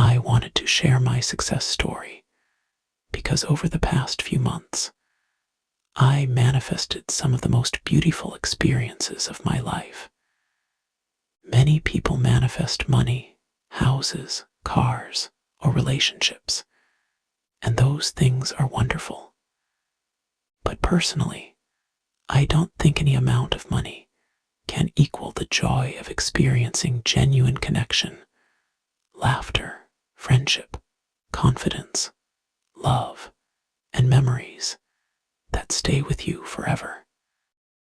I wanted to share my success story because over the past few months, I manifested some of the most beautiful experiences of my life. Many people manifest money, houses, cars, or relationships, and those things are wonderful. But personally, I don't think any amount of money can equal the joy of experiencing genuine connection, laughter, friendship, confidence, love, and memories that stay with you forever.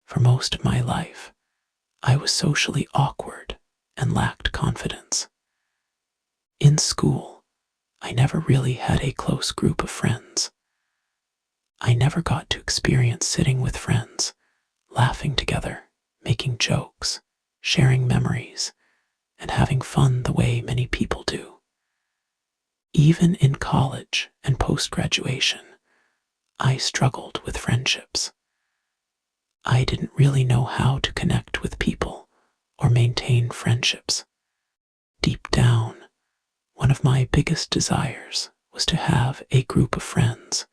For most of my life, I was socially awkward and lacked confidence. In school, I never really had a close group of friends. I never got to experience sitting with friends, laughing together, making jokes, sharing memories, and having fun the way many people do. Even in college and post-graduation, I struggled with friendships. I didn't really know how to connect with people or maintain friendships. Deep down, one of my biggest desires was to have a group of friends,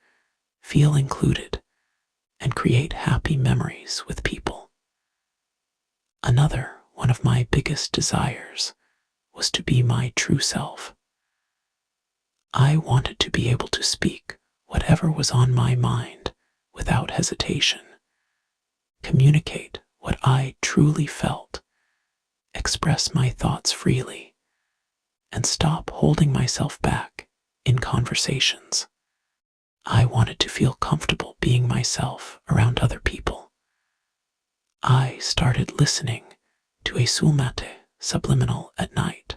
feel included, and create happy memories with people. Another one of my biggest desires was to be my true self. I wanted to be able to speak whatever was on my mind without hesitation, communicate what I truly felt, express my thoughts freely, and stop holding myself back in conversations. I wanted to feel comfortable being myself around other people. I started listening to a sulmate subliminal at night.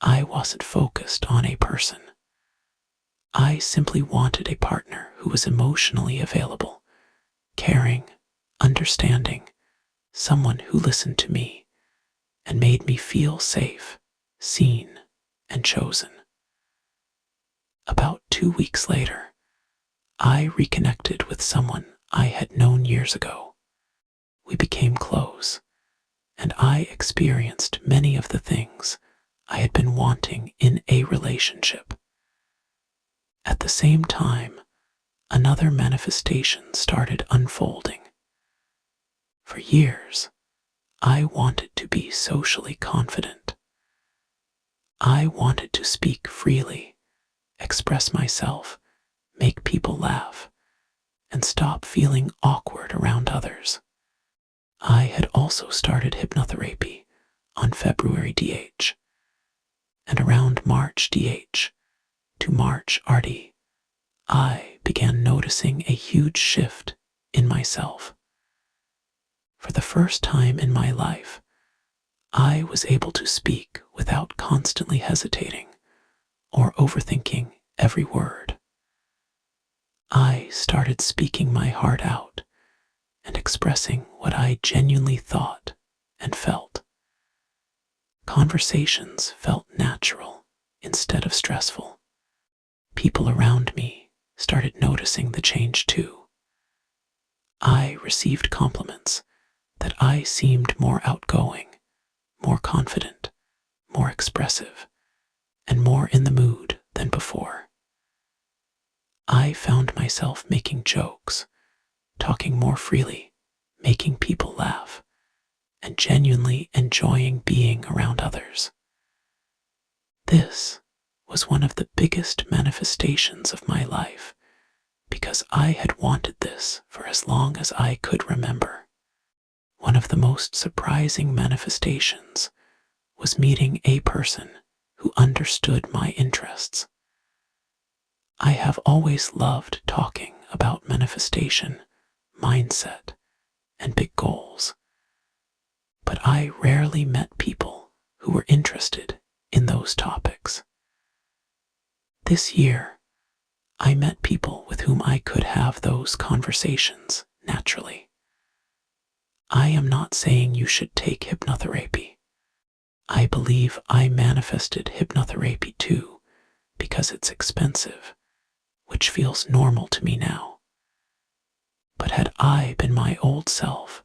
I wasn't focused on a person. I simply wanted a partner who was emotionally available, caring, understanding, someone who listened to me and made me feel safe, seen, and chosen. About 2 weeks later, I reconnected with someone I had known years ago. We became close, and I experienced many of the things I had been wanting in a relationship. At the same time, another manifestation started unfolding. For years, I wanted to be socially confident. I wanted to speak freely, express myself, make people laugh, and stop feeling awkward around others. I had also started hypnotherapy on February DH, and around March DH to March RD, I began noticing a huge shift in myself. For the first time in my life, I was able to speak without constantly hesitating or overthinking every word. I started speaking my heart out and expressing what I genuinely thought and felt. Conversations felt natural instead of stressful. People around me started noticing the change too. I received compliments that I seemed more outgoing, more confident, more expressive, and more in the mood than before. I found myself making jokes, talking more freely, making people laugh, and genuinely enjoying being around others. This was one of the biggest manifestations of my life because I had wanted this for as long as I could remember. One of the most surprising manifestations was meeting a person who understood my interests. I have always loved talking about manifestation, mindset, and big goals, but I rarely met people who were interested in those topics. This year, I met people with whom I could have those conversations naturally. I am not saying you should take hypnotherapy. I believe I manifested hypnotherapy too because it's expensive, which feels normal to me now. But had I been my old self,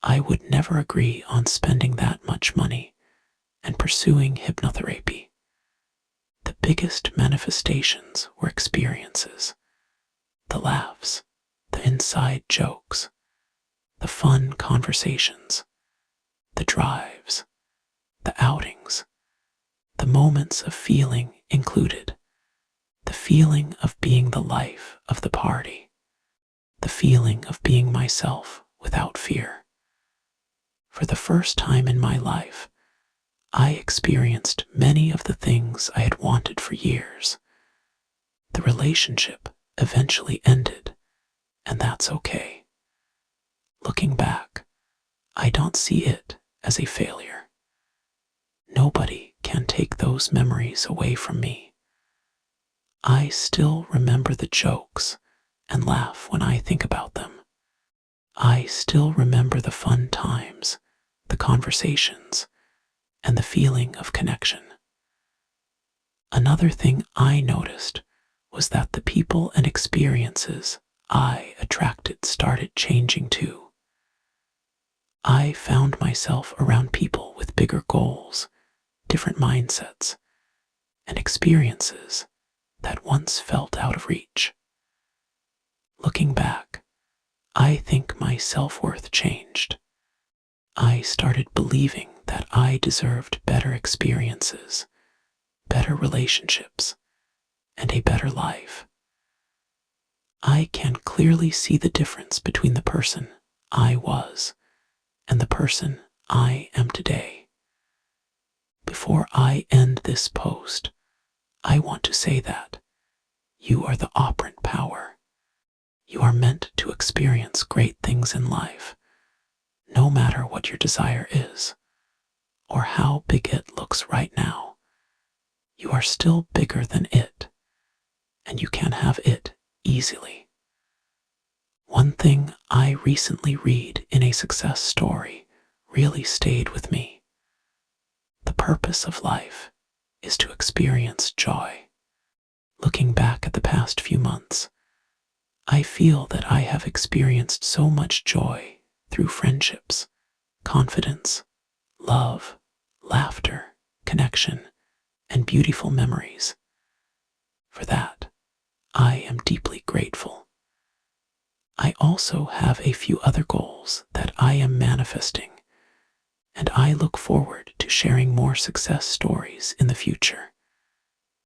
I would never agree on spending that much money and pursuing hypnotherapy. biggest manifestations were experiences, the laughs, the inside jokes, the fun conversations, the drives, the outings, the moments of feeling included, the feeling of being the life of the party, the feeling of being myself without fear. For the first time in my life, I experienced many of the things I had wanted for years. The relationship eventually ended, and that's okay. Looking back, I don't see it as a failure. Nobody can take those memories away from me. I still remember the jokes and laugh when I think about them. I still remember the fun times, the conversations, and the feeling of connection. Another thing I noticed was that the people and experiences I attracted started changing too. I found myself around people with bigger goals, different mindsets, and experiences that once felt out of reach. Looking back, I think my self-worth changed. I started believing that I deserved better experiences, better relationships, and a better life. I can clearly see the difference between the person I was and the person I am today. Before I end this post, I want to say that you are the operant power. You are meant to experience great things in life, no matter what your desire is, or how big it looks right now. You are still bigger than it, and you can have it easily. One thing I recently read in a success story really stayed with me. The purpose of life is to experience joy. Looking back at the past few months, I feel that I have experienced so much joy through friendships, confidence, love, laughter, connection, and beautiful memories. For that, I am deeply grateful. I also have a few other goals that I am manifesting, and I look forward to sharing more success stories in the future.